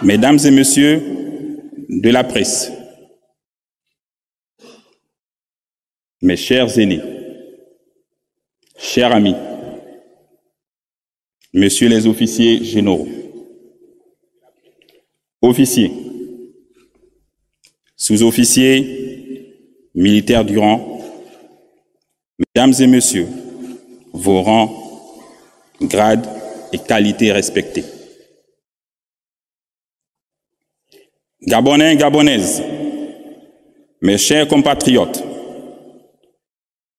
Mesdames et messieurs de la presse, mes chers aînés, chers amis, messieurs les officiers généraux, officiers, sous-officiers, militaires du rang, mesdames et messieurs, vos rangs, grades et qualités respectés. Gabonais, Gabonaises, mes chers compatriotes,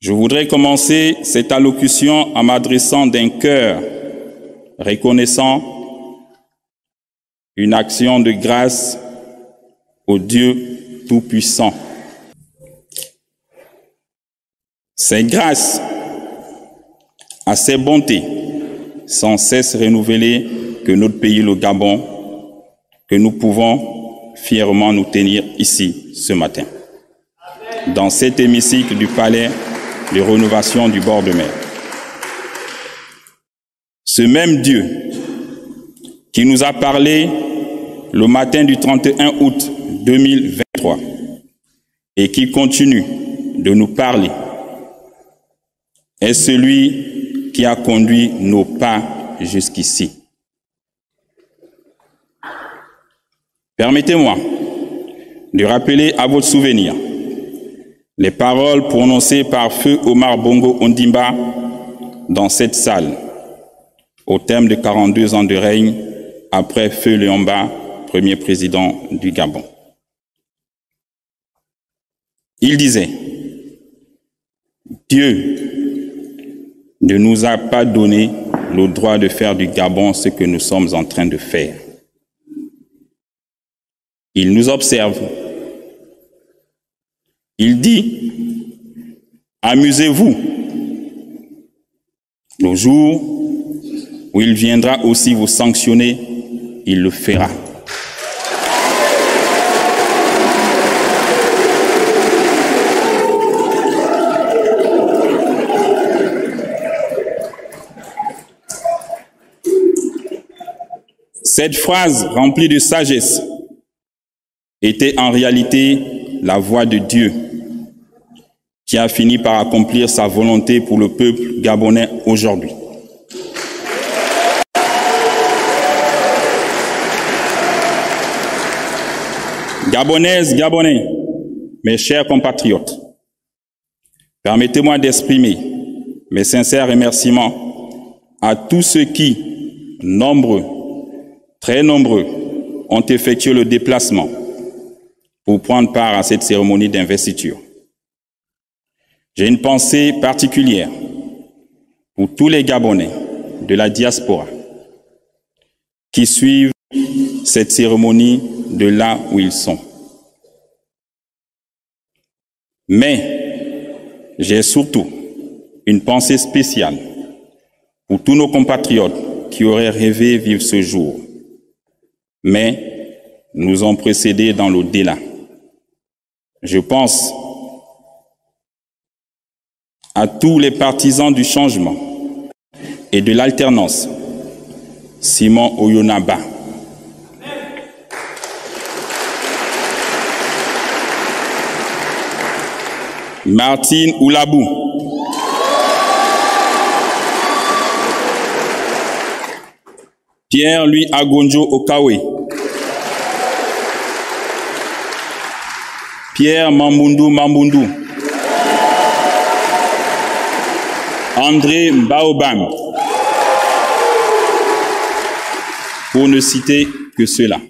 je voudrais commencer cette allocution en m'adressant d'un cœur reconnaissant une action de grâce au Dieu Tout-Puissant. C'est grâce à ses bontés sans cesse renouvelées que notre pays, le Gabon, que nous pouvons fièrement nous tenir ici ce matin, dans cet hémicycle du palais de rénovation du bord de mer. Ce même Dieu qui nous a parlé le matin du 31 août 2023 et qui continue de nous parler est celui qui a conduit nos pas jusqu'ici. Permettez-moi de rappeler à votre souvenir les paroles prononcées par Feu Omar Bongo Ondimba dans cette salle au terme de 42 ans de règne après Feu Léomba, premier président du Gabon. Il disait « Dieu ne nous a pas donné le droit de faire du Gabon ce que nous sommes en train de faire. Il nous observe. Il dit, amusez-vous. Le jour où il viendra aussi vous sanctionner, il le fera. Cette phrase remplie de sagesse était en réalité la voix de Dieu qui a fini par accomplir sa volonté pour le peuple gabonais aujourd'hui. Gabonaises, Gabonais, mes chers compatriotes, permettez-moi d'exprimer mes sincères remerciements à tous ceux qui, nombreux, très nombreux, ont effectué le déplacement pour prendre part à cette cérémonie d'investiture. J'ai une pensée particulière pour tous les Gabonais de la diaspora qui suivent cette cérémonie de là où ils sont. Mais j'ai surtout une pensée spéciale pour tous nos compatriotes qui auraient rêvé vivre ce jour, mais nous ont précédés dans l'au-delà. Je pense à tous les partisans du changement et de l'alternance. Simon Oyonaba, Martine Oulabou, Pierre-Louis Agonjo Okawe, Pierre Mambundu Mambundu, André Baobam, pour ne citer que cela.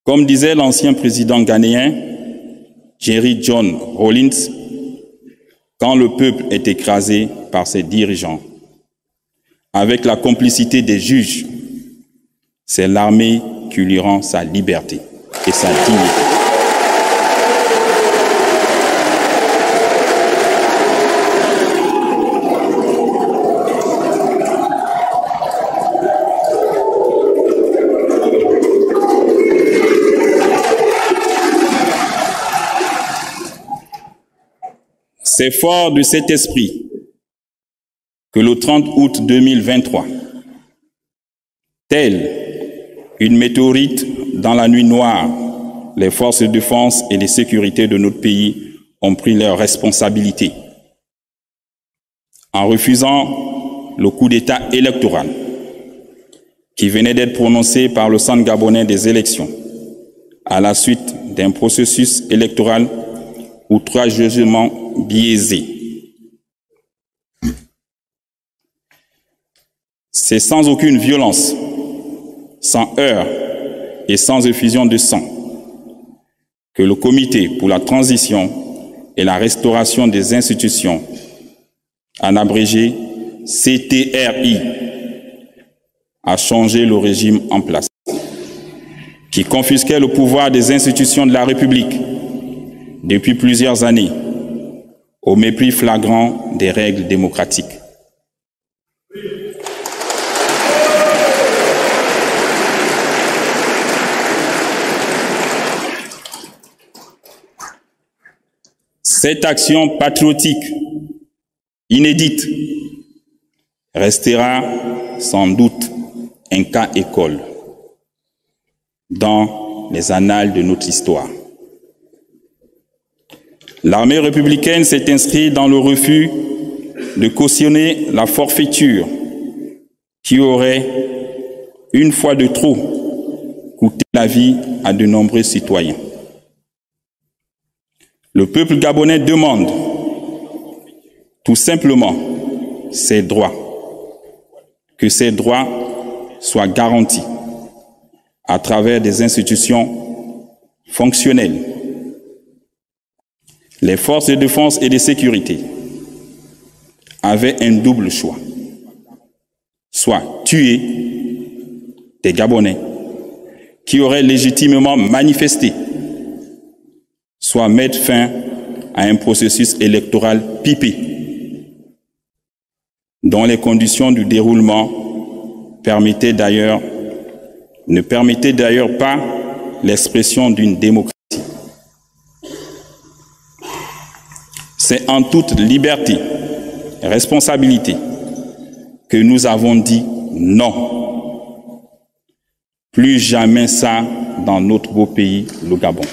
Comme disait l'ancien président ghanéen, Jerry John Rawlings, quand le peuple est écrasé par ses dirigeants, avec la complicité des juges, c'est l'armée qui lui rend sa liberté et sa dignité. C'est fort de cet esprit que le 30 août 2023, telle une météorite dans la nuit noire, les forces de défense et de sécurité de notre pays ont pris leurs responsabilités en refusant le coup d'État électoral qui venait d'être prononcé par le Centre gabonais des élections à la suite d'un processus électoral outrageusement biaisé. C'est sans aucune violence, sans heurts et sans effusion de sang que le Comité pour la transition et la restauration des institutions, en abrégé CTRI, a changé le régime en place, qui confisquait le pouvoir des institutions de la République depuis plusieurs années, au mépris flagrant des règles démocratiques. Cette action patriotique inédite restera sans doute un cas école dans les annales de notre histoire. L'armée républicaine s'est inscrite dans le refus de cautionner la forfaiture qui aurait, une fois de trop, coûté la vie à de nombreux citoyens. Le peuple gabonais demande tout simplement ses droits, que ces droits soient garantis à travers des institutions fonctionnelles. Les forces de défense et de sécurité avaient un double choix, soit tuer des Gabonais qui auraient légitimement manifesté, soit mettre fin à un processus électoral pipé, dont les conditions du déroulement ne permettaient d'ailleurs pas l'expression d'une démocratie. C'est en toute liberté et responsabilité que nous avons dit non. Plus jamais ça dans notre beau pays, le Gabon.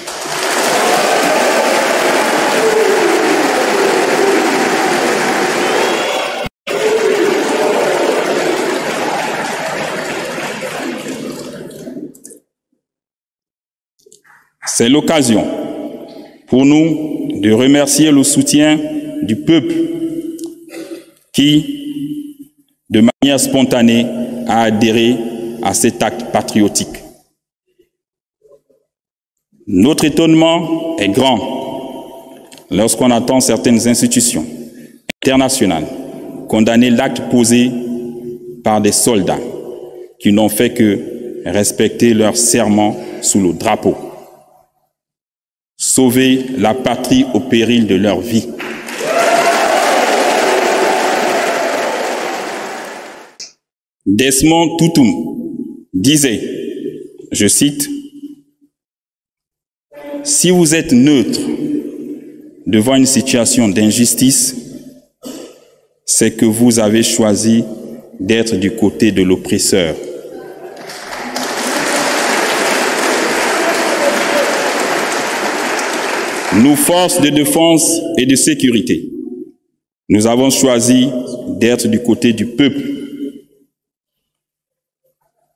C'est l'occasion pour nous de remercier le soutien du peuple qui, de manière spontanée, a adhéré à cet acte patriotique. Notre étonnement est grand lorsqu'on entend certaines institutions internationales condamner l'acte posé par des soldats qui n'ont fait que respecter leur serment sous le drapeau. Sauver la patrie au péril de leur vie. Desmond Tutu disait, je cite, « Si vous êtes neutre devant une situation d'injustice, c'est que vous avez choisi d'être du côté de l'oppresseur. » Nous, forces de défense et de sécurité, nous avons choisi d'être du côté du peuple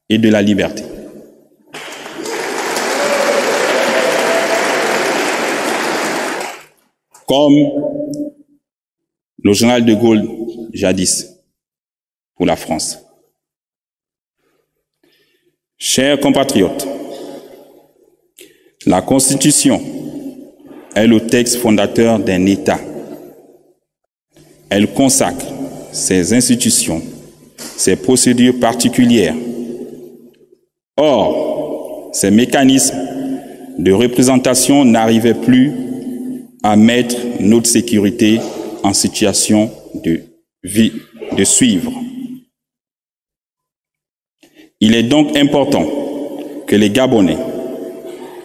et de la liberté. Comme le général de Gaulle jadis pour la France. Chers compatriotes, la Constitution est le texte fondateur d'un État. Elle consacre ses institutions, ses procédures particulières. Or, ces mécanismes de représentation n'arrivaient plus à mettre notre sécurité en situation de suivre. Il est donc important que les Gabonais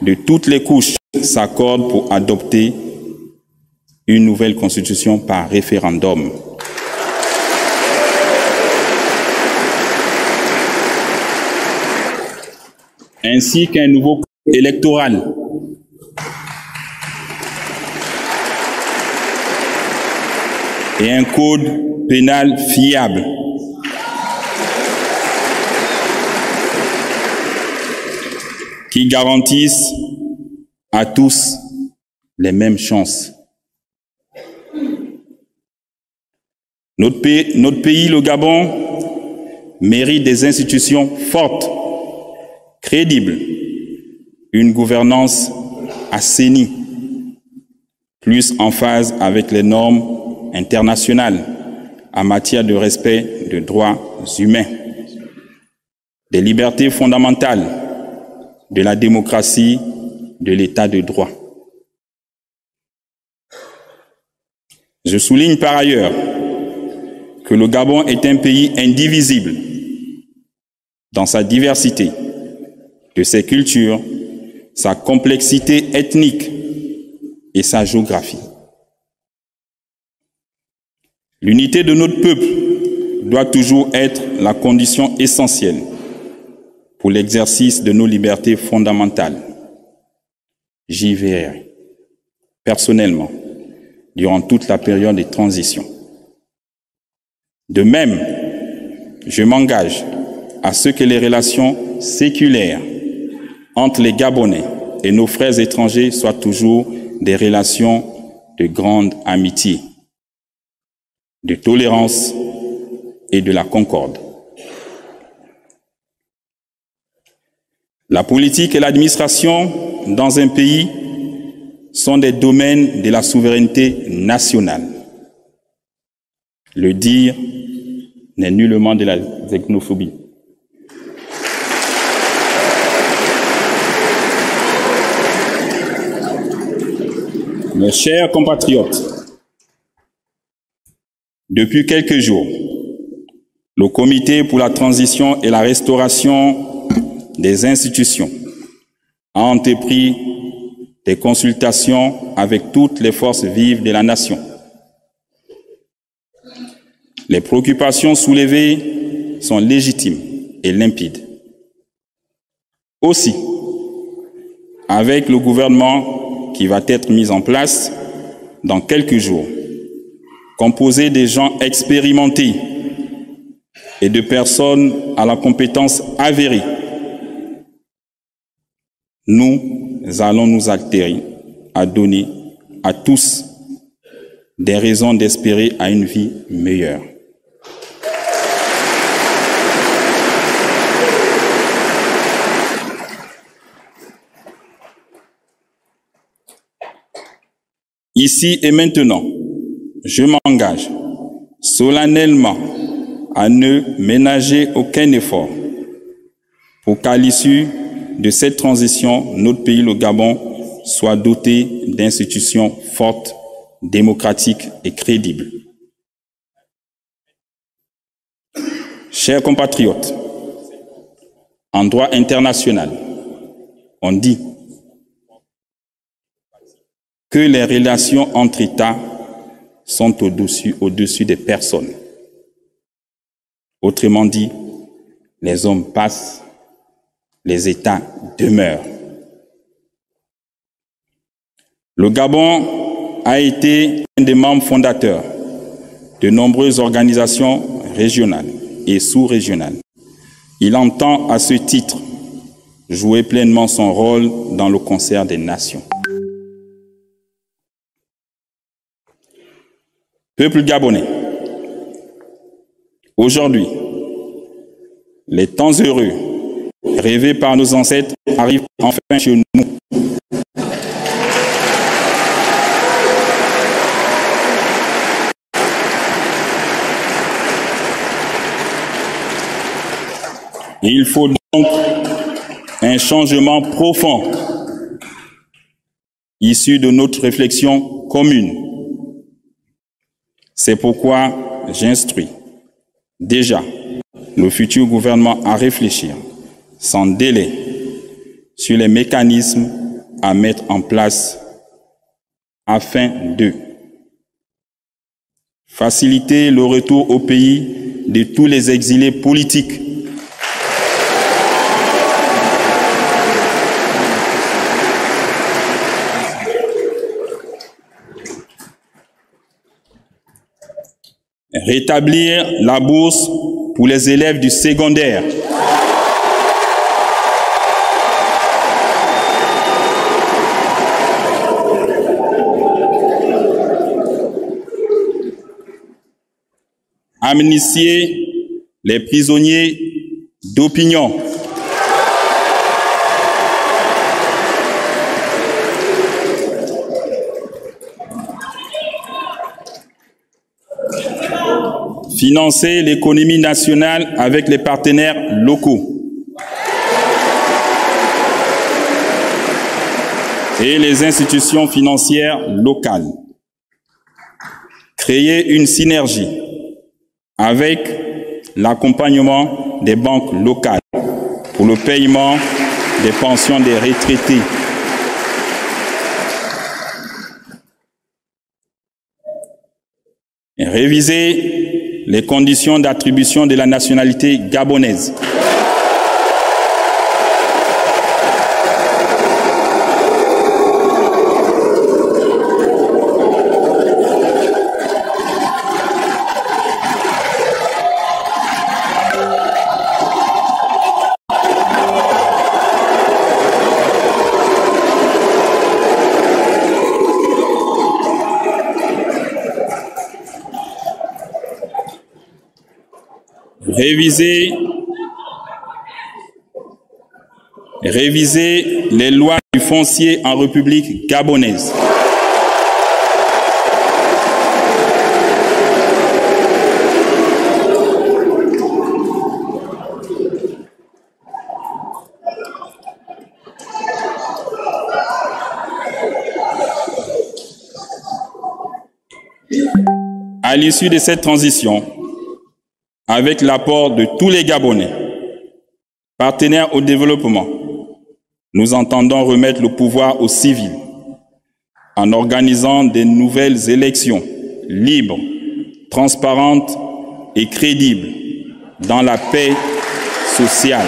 de toutes les couches s'accordent pour adopter une nouvelle constitution par référendum. ainsi qu'un nouveau code électoral. Et un code pénal fiable. Qui garantissent à tous les mêmes chances. Notre pays, le Gabon, mérite des institutions fortes, crédibles, une gouvernance assainie, plus en phase avec les normes internationales en matière de respect des droits humains, des libertés fondamentales, de la démocratie, de l'état de droit. Je souligne par ailleurs que le Gabon est un pays indivisible dans sa diversité, de ses cultures, sa complexité ethnique et sa géographie. L'unité de notre peuple doit toujours être la condition essentielle pour l'exercice de nos libertés fondamentales. J'y veillerai personnellement durant toute la période de transition. De même, je m'engage à ce que les relations séculaires entre les Gabonais et nos frères étrangers soient toujours des relations de grande amitié, de tolérance et de la concorde. La politique et l'administration dans un pays sont des domaines de la souveraineté nationale. Le dire n'est nullement de la xénophobie. Mes chers compatriotes, depuis quelques jours, le Comité pour la transition et la restauration des institutions a entrepris des consultations avec toutes les forces vives de la nation. Les préoccupations soulevées sont légitimes et limpides. Aussi, avec le gouvernement qui va être mis en place dans quelques jours, composé de gens expérimentés et de personnes à la compétence avérée, nous allons nous altérer à donner à tous des raisons d'espérer à une vie meilleure. Ici et maintenant, je m'engage solennellement à ne ménager aucun effort pour qu'à l'issue de cette transition, notre pays, le Gabon, soit doté d'institutions fortes, démocratiques et crédibles. Chers compatriotes, en droit international, on dit que les relations entre États sont au-dessus des personnes. Autrement dit, les hommes passent, les États demeurent. Le Gabon a été un des membres fondateurs de nombreuses organisations régionales et sous-régionales. Il entend à ce titre jouer pleinement son rôle dans le concert des nations. Peuple gabonais, aujourd'hui, les temps heureux rêvés par nos ancêtres arrivent enfin chez nous. Et il faut donc un changement profond issu de notre réflexion commune. C'est pourquoi j'instruis déjà le futur gouvernement à réfléchir sans délai sur les mécanismes à mettre en place afin de faciliter le retour au pays de tous les exilés politiques, rétablir la bourse pour les élèves du secondaire, amnistier les prisonniers d'opinion, financer l'économie nationale avec les partenaires locaux et les institutions financières locales, créer une synergie avec l'accompagnement des banques locales pour le paiement des pensions des retraités, et réviser les conditions d'attribution de la nationalité gabonaise. Réviser les lois du foncier en République gabonaise. À l'issue de cette transition, avec l'apport de tous les Gabonais, partenaires au développement, nous entendons remettre le pouvoir aux civils en organisant de nouvelles élections libres, transparentes et crédibles dans la paix sociale.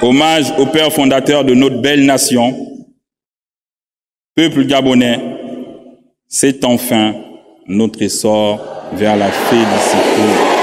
Hommage au père fondateur de notre belle nation, peuple gabonais, c'est enfin notre essor vers la félicité.